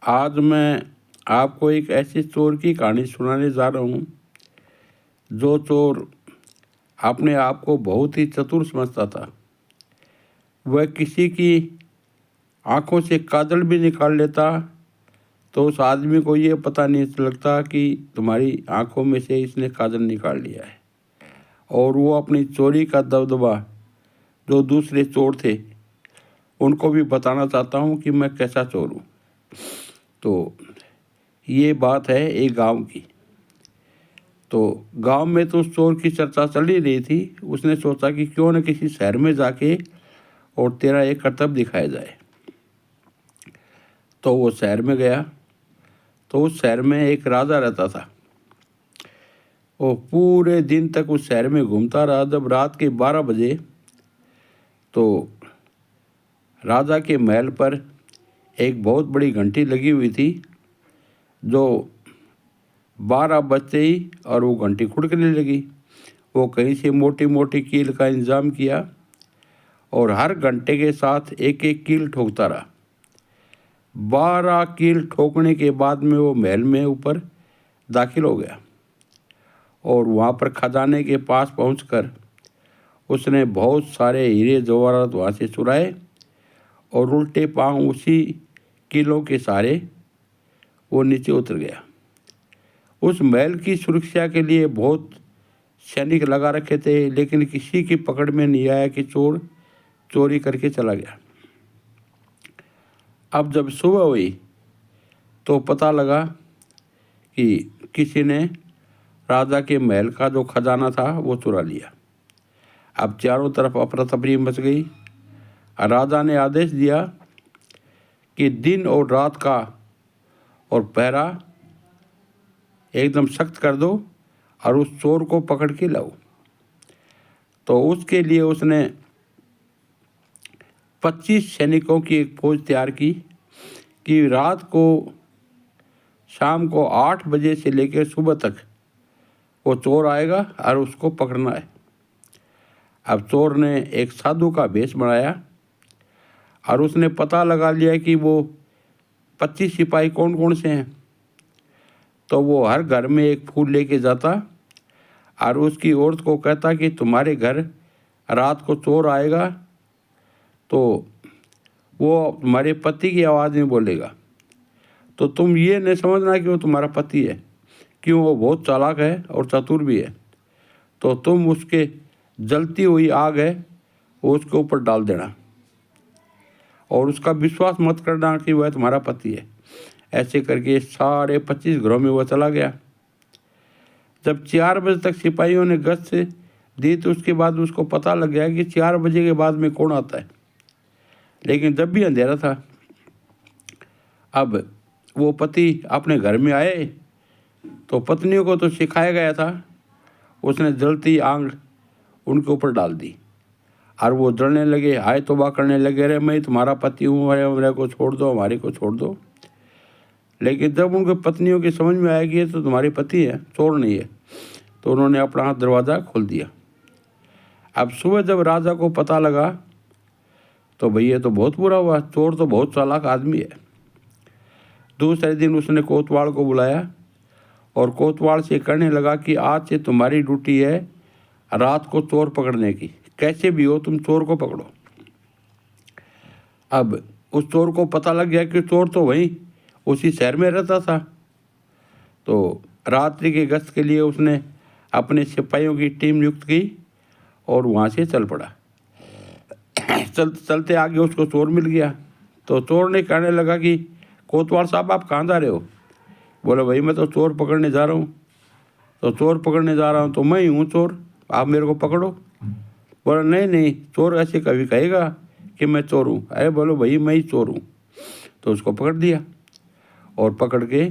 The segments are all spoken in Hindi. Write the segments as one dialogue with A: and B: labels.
A: आज मैं आपको एक ऐसी चोर की कहानी सुनाने जा रहा हूँ जो चोर अपने आप को बहुत ही चतुर समझता था। वह किसी की आंखों से काजल भी निकाल लेता तो उस आदमी को ये पता नहीं लगता कि तुम्हारी आंखों में से इसने काजल निकाल लिया है। और वो अपनी चोरी का दबदबा जो दूसरे चोर थे उनको भी बताना चाहता हूँ कि मैं कैसा चोर हूँ। तो ये बात है एक गांव की। तो गांव में तो उस चोर की चर्चा चल ही रही थी। उसने सोचा कि क्यों न किसी शहर में जाके और तेरा एक करतब दिखाया जाए। तो वो शहर में गया। तो उस शहर में एक राजा रहता था। वो पूरे दिन तक उस शहर में घूमता रहा। जब रात के 12 बजे तो राजा के महल पर एक बहुत बड़ी घंटी लगी हुई थी जो 12 बजते ही और वो घंटी खुड़कने लगी। वो कहीं से मोटी मोटी कील का इंतज़ाम किया और हर घंटे के साथ एक एक कील ठोकता रहा। 12 कील ठोकने के बाद में वो महल में ऊपर दाखिल हो गया और वहाँ पर खजाने के पास पहुंचकर उसने बहुत सारे हीरे जवाहरात वहाँ से चुराए और उल्टे पांव उसी कीलों के सहारे वो नीचे उतर गया। उस महल की सुरक्षा के लिए बहुत सैनिक लगा रखे थे, लेकिन किसी की पकड़ में नहीं आया कि चोर चोरी करके चला गया। अब जब सुबह हुई तो पता लगा कि किसी ने राजा के महल का जो खजाना था वो चुरा लिया। अब चारों तरफ अफरा तफरी मच गई। राजा ने आदेश दिया कि दिन और रात का और पहरा एकदम सख्त कर दो और उस चोर को पकड़ के लाओ। तो उसके लिए उसने 25 सैनिकों की एक फौज तैयार की कि रात को शाम को 8 बजे से लेकर सुबह तक वो चोर आएगा और उसको पकड़ना है। अब चोर ने एक साधु का वेश बनाया और उसने पता लगा लिया कि वो 25 सिपाही कौन कौन से हैं। तो वो हर घर में एक फूल लेके जाता और उसकी औरत को कहता कि तुम्हारे घर रात को चोर आएगा तो वो तुम्हारे पति की आवाज़ में बोलेगा। तो तुम ये नहीं समझना कि वो तुम्हारा पति है, क्यों वो बहुत चालाक है और चतुर भी है। तो तुम उसके जलती हुई आग है वो उसके ऊपर डाल देना और उसका विश्वास मत करना कि वह तुम्हारा पति है। ऐसे करके सारे 25 घरों में वह चला गया। जब 4 बजे तक सिपाहियों ने गश्त दी तो उसके बाद उसको पता लग गया कि 4 बजे के बाद में कौन आता है, लेकिन जब भी अंधेरा था। अब वो पति अपने घर में आए तो पत्नियों को तो सिखाया गया था, उसने जलती आग उनके ऊपर डाल दी और वो जलने लगे, हाय तौबा करने लगे, अरे मैं तुम्हारा पति हूँ, अरे मेरे को छोड़ दो, हमारे को छोड़ दो। लेकिन जब उनके पत्नियों की समझ में आया कि ये तो तुम्हारी पति है, चोर नहीं है, तो उन्होंने अपना हाथ दरवाज़ा खोल दिया। अब सुबह जब राजा को पता लगा तो भैया तो बहुत बुरा हुआ, चोर तो बहुत चालाक आदमी है। दूसरे दिन उसने कोतवाल को बुलाया और कोतवाल से कहने लगा कि आज से तुम्हारी ड्यूटी है रात को चोर पकड़ने की, कैसे भी हो तुम चोर को पकड़ो। अब उस चोर को पता लग गया कि चोर तो वहीं उसी शहर में रहता था। तो रात्रि के गश्त के लिए उसने अपने सिपाहियों की टीम नियुक्त की और वहाँ से चल पड़ा। चलते चलते आगे उसको चोर मिल गया। तो चोर ने कहने लगा कि कोतवाल साहब आप कहाँ जा रहे हो? बोले भाई मैं तो चोर पकड़ने जा रहा हूँ। तो चोर पकड़ने जा रहा हूँ तो मैं ही हूँ चोर, आप मेरे को पकड़ो। बोला नहीं नहीं, चोर ऐसे कभी कहेगा कि मैं चोर हूँ? अरे बोलो भाई मैं ही चोर हूँ। तो उसको पकड़ दिया और पकड़ के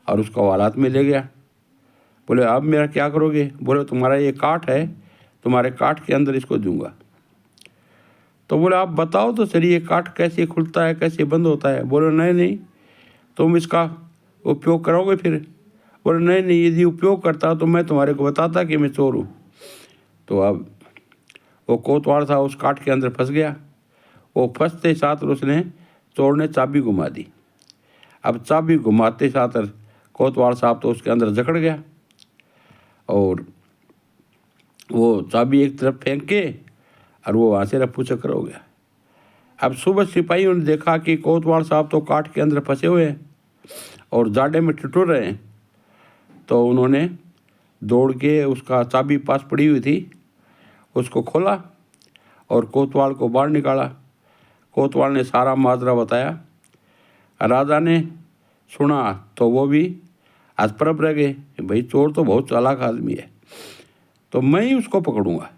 A: और उसको हवालात में ले गया। बोले अब मेरा क्या करोगे? बोले तुम्हारा ये काट है, तुम्हारे काट के अंदर इसको दूंगा। तो बोले आप बताओ तो सही ये काट कैसे खुलता है, कैसे बंद होता है? बोले नहीं नहीं, तुम इसका उपयोग करोगे फिर? बोले नहीं नहीं, यदि उपयोग करता तो मैं तुम्हारे को बताता कि मैं चोर हूँ। तो अब वो कोतवाल था उस काट के अंदर फंस गया। वो फंसते साथ उसने चोर ने चाबी घुमा दी। अब चाबी घुमाते साथ कोतवाल साहब तो उसके अंदर जकड़ गया और वो चाबी एक तरफ फेंक के और वो वहाँ से रफू चक्कर हो गया। अब सुबह सिपाहियों ने देखा कि कोतवाल साहब तो काट के अंदर फंसे हुए हैं और जाडे में ठिठुर रहे हैं, तो उन्होंने दौड़ के उसका चाबी पास पड़ी हुई थी उसको खोला और कोतवाल को बाहर निकाला। कोतवाल ने सारा माजरा बताया। राजा ने सुना तो वो भी हंसपरप रह गए, भाई चोर तो बहुत चालाक आदमी है, तो मैं ही उसको पकड़ूंगा।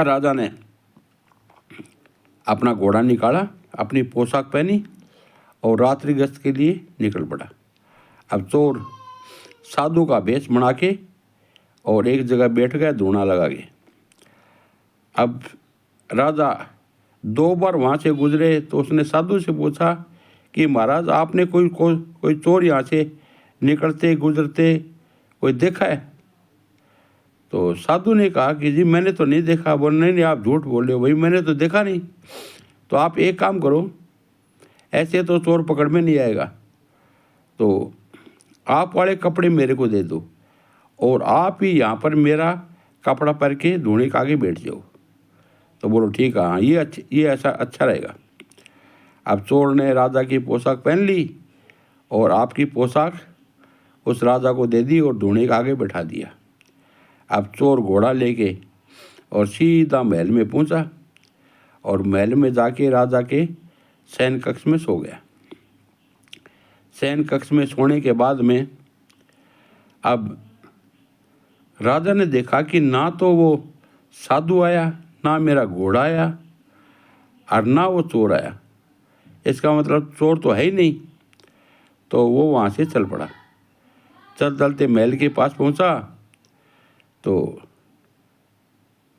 A: राजा ने अपना घोड़ा निकाला, अपनी पोशाक पहनी और रात्रि गश्त के लिए निकल पड़ा। अब चोर साधु का भेष बना के और एक जगह बैठ गया धूना लगा के। अब राजा 2 बार वहाँ से गुजरे तो उसने साधु से पूछा कि महाराज आपने कोई चोर यहाँ से निकलते गुजरते कोई देखा है? तो साधु ने कहा कि जी मैंने तो नहीं देखा। बोले नहीं आप झूठ बोल रहे हो भाई, मैंने तो देखा नहीं। तो आप एक काम करो, ऐसे तो चोर पकड़ में नहीं आएगा, तो आप वाले कपड़े मेरे को दे दो और आप ही यहाँ पर मेरा कपड़ा पहन के धूने के आगे बैठ जाओ। तो बोलो ठीक है, हाँ ये ऐसा अच्छा रहेगा। अब चोर ने राजा की पोशाक पहन ली और आपकी पोशाक उस राजा को दे दी और धूने के आगे बैठा दिया। अब चोर घोड़ा लेके और सीधा महल में पहुंचा और महल में जाके राजा के शयन कक्ष में सो गया। शयन कक्ष में सोने के बाद में अब राजा ने देखा कि ना तो वो साधु आया, ना मेरा घोड़ा आया और ना वो चोर आया। इसका मतलब चोर तो है ही नहीं। तो वो वहाँ से चल पड़ा। चलते महल के पास पहुँचा तो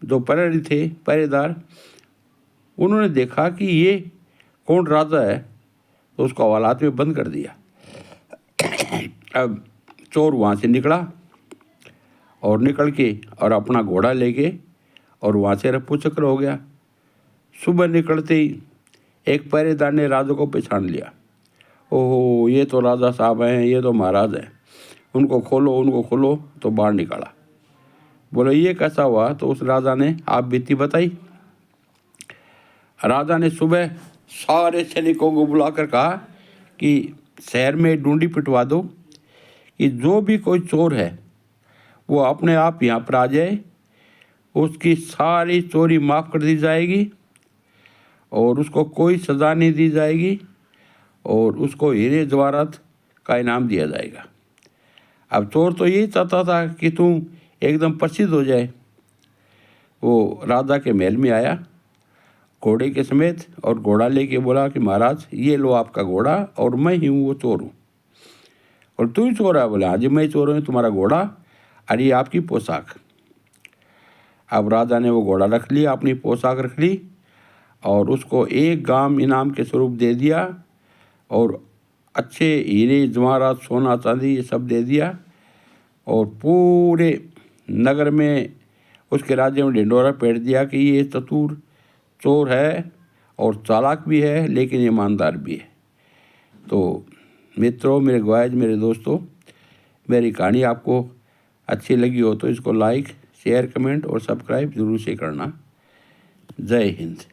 A: जो प्रहरी थे, पहरेदार, उन्होंने देखा कि ये कौन राजा है, तो उसको हवालात में बंद कर दिया। अब चोर वहाँ से निकला और निकल के और अपना घोड़ा लेके और वहाँ से रफू चक्कर हो गया। सुबह निकलते ही एक पहरेदार ने राजा को पहचान लिया। ओहो, ये तो राजा साहब हैं, ये तो महाराज हैं, उनको खोलो। तो बाहर निकाला। बोले ये कैसा हुआ? तो उस राजा ने आप बीती बताई। राजा ने सुबह सारे सैनिकों को बुलाकर कहा कि शहर में ढूंढी पिटवा दो कि जो भी कोई चोर है वो अपने आप यहाँ पर आ जाए, उसकी सारी चोरी माफ़ कर दी जाएगी और उसको कोई सज़ा नहीं दी जाएगी और उसको हीरे जवाहरात का इनाम दिया जाएगा। अब चोर तो यही चाहता था कि तुम एकदम प्रसिद्ध हो जाए। वो राजा के महल में आया घोड़े के समेत और घोड़ा लेके बोला कि महाराज ये लो आपका घोड़ा और मैं ही हूँ वो चोर हूँ। और तू ही चोर है? बोला हाँ जी मैं चोर हूँ, तुम्हारा घोड़ा और ये आपकी पोशाक। अब राजा ने वो घोड़ा रख लिया, अपनी पोशाक रख ली और उसको 1 गाम इनाम के स्वरूप दे दिया और अच्छे हीरे जवाहरात सोना चांदी ये सब दे दिया और पूरे नगर में उसके राज्य में ढिंढोरा पीट दिया कि ये चतुर चोर है और चालाक भी है लेकिन ईमानदार भी है। तो मित्रों, मेरे ग्वाज, मेरे दोस्तों, मेरी कहानी आपको अच्छी लगी हो तो इसको लाइक, शेयर, कमेंट और सब्सक्राइब ज़रूर से करना। जय हिंद।